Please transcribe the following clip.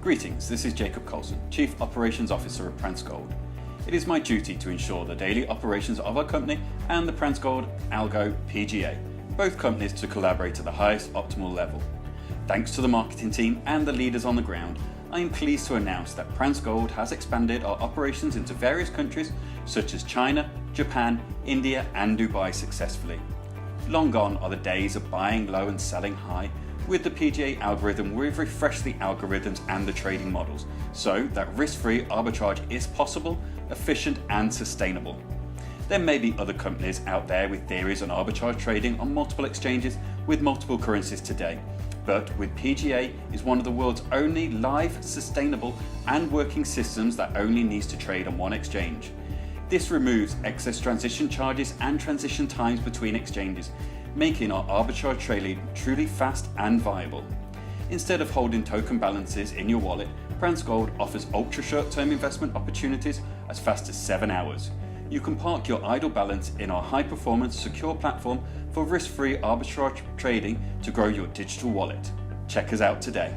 Greetings, this is Jacob Coulsen, Chief Operations Officer of Prance Gold. It is my duty to ensure the daily operations of our company and the Prance Gold Algo PGA, both companies to collaborate at the highest optimal level. Thanks to the marketing team and the leaders on the ground, I am pleased to announce that Prance Gold has expanded our operations into various countries such as China, Japan, India and Dubai successfully. Long gone are the days of buying low and selling high. With the PGA algorithm, we've refreshed the algorithms and the trading models so that risk-free arbitrage is possible, efficient and sustainable. There may be other companies out there with theories on arbitrage trading on multiple exchanges with multiple currencies today, but with PGA is one of the world's only live, sustainable and working systems that only needs to trade on one exchange. This removes excess transition charges and transition times between exchanges, making our arbitrage trading truly fast and viable. Instead of holding token balances in your wallet, Prance Gold offers ultra short-term investment opportunities as fast as 7 hours. You can park your idle balance in our high-performance, secure platform for risk-free arbitrage trading to grow your digital wallet. Check us out today.